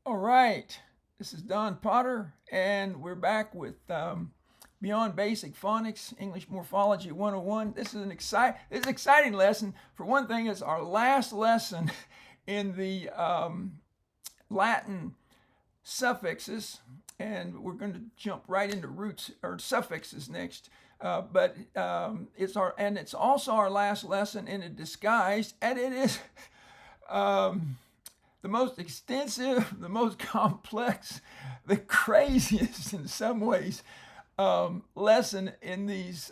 All right, this is Don Potter, and we're back with Beyond Basic Phonics, English Morphology 101. This is an exciting lesson. For one thing, it's our last lesson in the Latin suffixes, and we're going to jump right into roots or suffixes next. It's also our last lesson in a disguise, and it is um, the most extensive, the most complex, the craziest in some ways lesson in these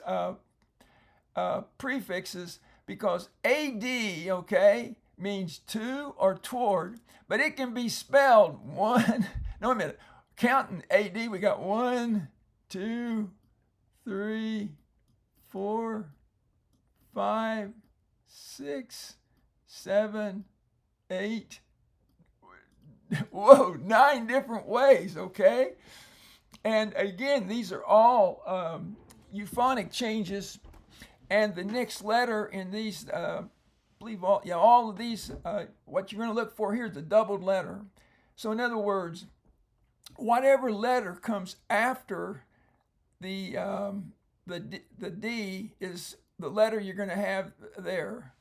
prefixes because AD, okay, means to or toward, but it can be spelled one. No, a minute. Counting AD, we got 1, 2, 3, 4, 5, 6, 7, 8. Whoa, 9 different ways, okay? And again, these are all euphonic changes, and the next letter in these, believe all of these, what you're going to look for here is the doubled letter. So in other words, whatever letter comes after the D is the letter you're going to have there.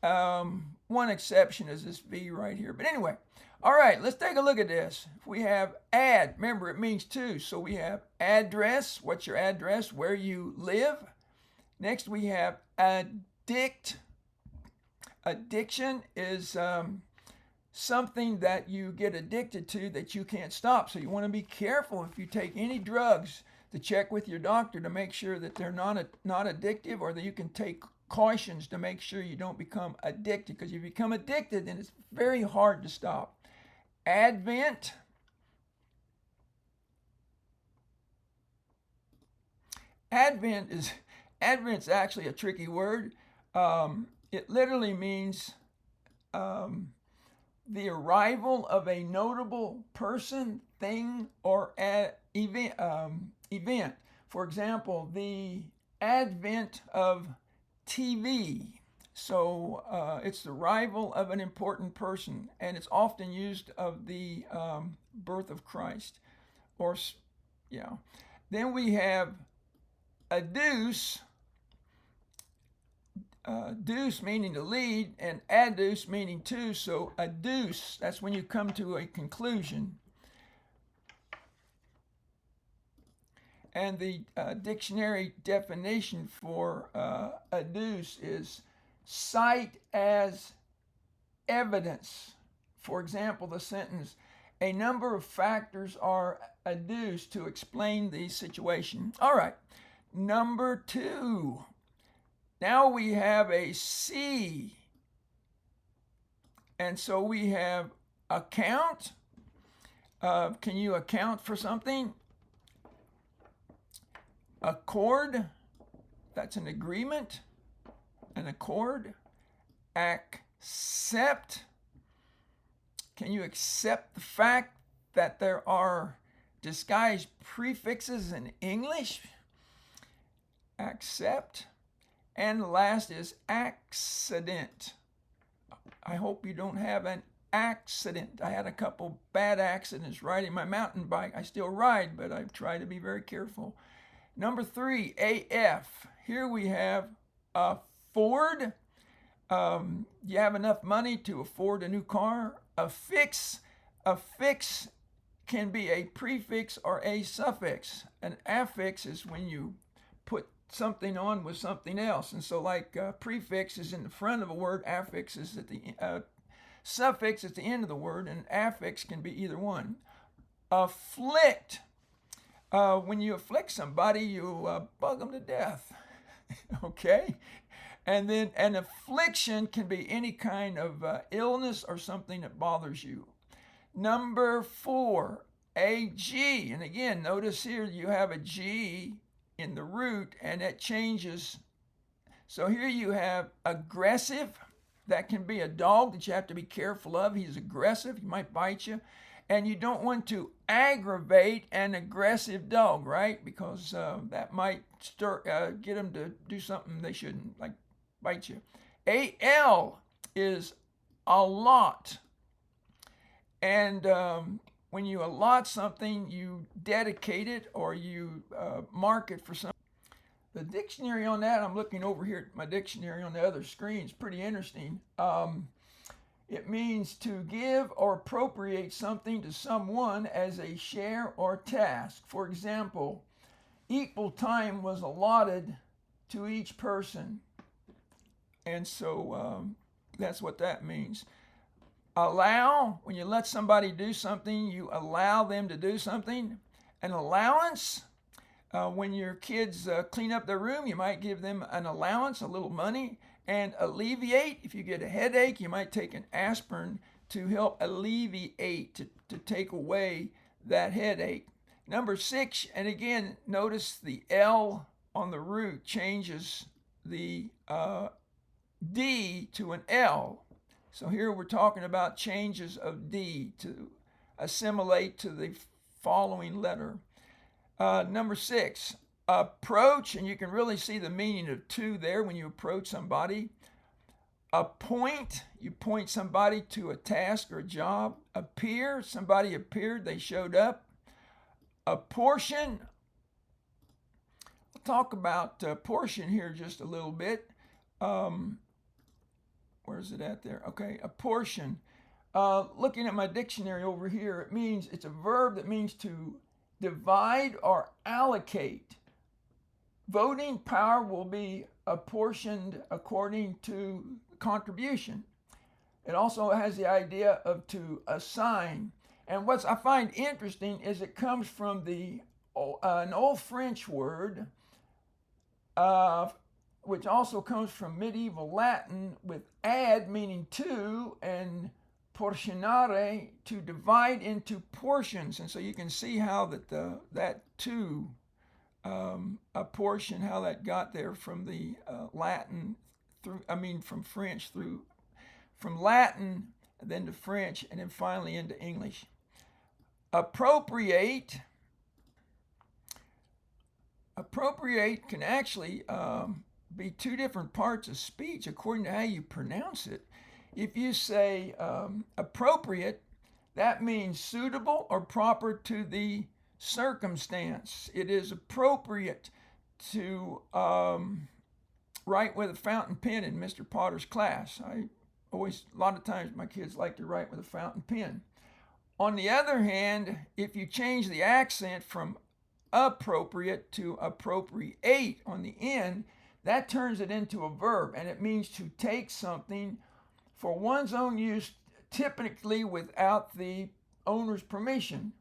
One exception is this V right here. But anyway, all right, let's take a look at this. We have add. Remember, it means to. So we have address. What's your address? Where you live. Next, we have addict. Addiction is something that you get addicted to that you can't stop. So you want to be careful if you take any drugs to check with your doctor to make sure that they're not addictive, or that you can take cautions to make sure you don't become addicted, because if you become addicted, then it's very hard to stop. Advent. Advent's actually a tricky word. It literally means the arrival of a notable person, thing, or event. For example, the advent of TV. So it's the arrival of an important person, and it's often used of the birth of Christ. Or, yeah. Then we have adduce. Deuce meaning to lead, and adduce meaning to. So adduce, that's when you come to a conclusion. And the dictionary definition for adduce is cite as evidence. For example, the sentence, a number of factors are adduced to explain the situation. All right, number 2. Now we have a C. And so we have account. Can you account for something? Accord. That's an agreement. An accord. Accept. Can you accept the fact that there are disguised prefixes in English? Accept. And the last is accident. I hope you don't have an accident. I had a couple bad accidents riding my mountain bike. I still ride, but I try to be very careful. Number 3, AF. Here we have afford. You have enough money to afford a new car. Affix. Affix can be a prefix or a suffix. An affix is when you put something on with something else. And so like prefix is in the front of a word, affix is at the suffix at the end of the word, and affix can be either one. Afflict. When you afflict somebody, you bug them to death. Okay? And then an affliction can be any kind of illness or something that bothers you. Number 4, a G. And again, notice here you have a G in the root, and it changes. So here you have aggressive. That can be a dog that you have to be careful of. He's aggressive. He might bite you. And you don't want to aggravate an aggressive dog, right? Because that might get them to do something they shouldn't, like bite you. AL is a lot. And when you allot something, you dedicate it or you mark it for something. The dictionary on that, I'm looking over here at my dictionary on the other screen. It's pretty interesting. It means to give or appropriate something to someone as a share or task. For example, equal time was allotted to each person. And so that's what that means. Allow, when you let somebody do something, you allow them to do something. An allowance, when your kids clean up their room, you might give them an allowance, a little money. And alleviate, if you get a headache, you might take an aspirin to help alleviate, to take away that headache. Number 6, and again, notice the L on the root changes the D to an L. So here we're talking about changes of D to assimilate to the following letter. Number 6, approach, and you can really see the meaning of to there when you approach somebody. Appoint, you point somebody to a task or a job. Appear, somebody appeared, they showed up. Apportion, we'll talk about portion here just a little bit. Where's it at there? Okay, apportion. Looking at my dictionary over here, it means, it's a verb that means to divide or allocate. Voting power will be apportioned according to contribution. It also has the idea of to assign. And what I find interesting is it comes from an old French word, which also comes from medieval Latin with ad meaning to, and portionare, to divide into portions. And so you can see how that to, a portion, how that got there from the Latin from French from Latin, then to French, and then finally into English. Appropriate can actually be two different parts of speech according to how you pronounce it. If you say appropriate, that means suitable or proper to the circumstance. It is appropriate to write with a fountain pen in Mr. Potter's class. A lot of times my kids like to write with a fountain pen. On the other hand, if you change the accent from appropriate to appropriate on the end, that turns it into a verb, and it means to take something for one's own use, typically without the owner's permission.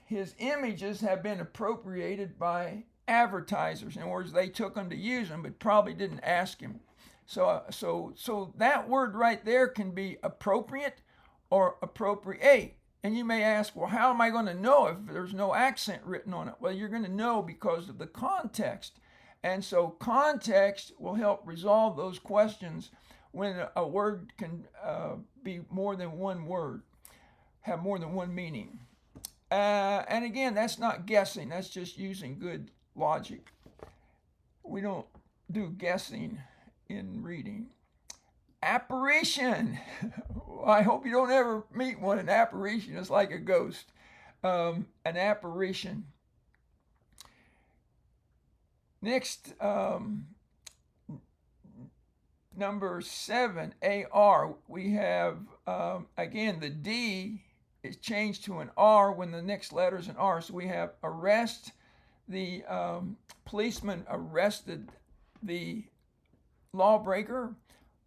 His images have been appropriated by advertisers. In other words, they took them to use them, but probably didn't ask him. So that word right there can be appropriate or appropriate. And you may ask, well, how am I going to know if there's no accent written on it? Well, you're going to know because of the context. And so context will help resolve those questions when a word can be more than one word, have more than one meaning. And again, that's not guessing. That's just using good logic. We don't do guessing in reading. Apparition. I hope you don't ever meet one. An apparition is like a ghost. An apparition. Next, number 7, AR. We have, again, the D is changed to an R when the next letter is an R. So we have arrest. The policeman arrested the lawbreaker.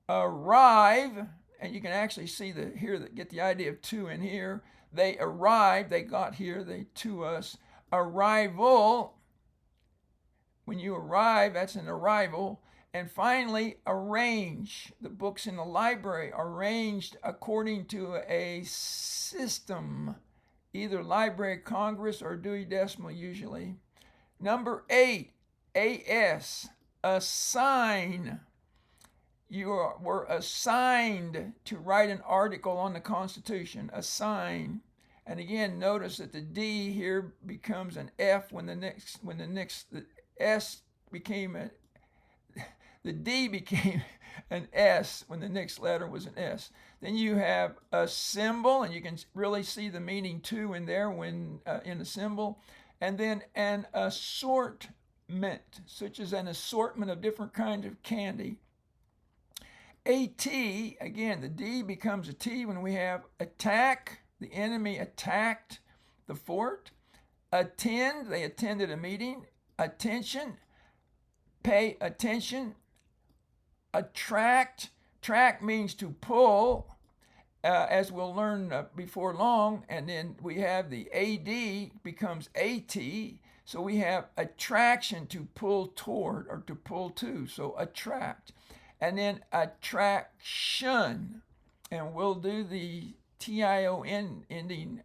Arrive, and you can actually see get the idea of to in here. They arrived, they got here, they to us. Arrival, when you arrive, that's an arrival. And finally, arrange. The books in the library are arranged according to a system, either Library of Congress or Dewey Decimal usually. Number 8, AS, assign. You were assigned to write an article on the Constitution, assign. And again, notice that the D here becomes an F when the S became The D became an S when the next letter was an S. Then you have a symbol, and you can really see the meaning too in there when in a symbol. And then an assortment, such as an assortment of different kinds of candy. A T, again, the D becomes a T when we have attack, the enemy attacked the fort. Attend, they attended a meeting. Attention, pay attention. Attract, track means to pull, as we'll learn before long. And then we have the AD becomes AT. So we have attraction, to pull toward or to pull to. So attract. And then attraction. And we'll do the TION ending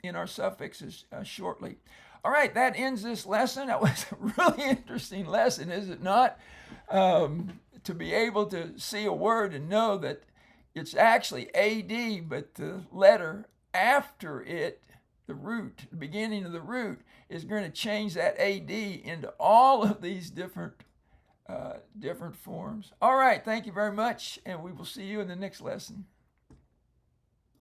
in our suffixes shortly. All right, that ends this lesson. That was a really interesting lesson, is it not? To be able to see a word and know that it's actually AD, but the letter after it, the root, the beginning of the root, is going to change that AD into all of these different forms. All right, thank you very much, and we will see you in the next lesson.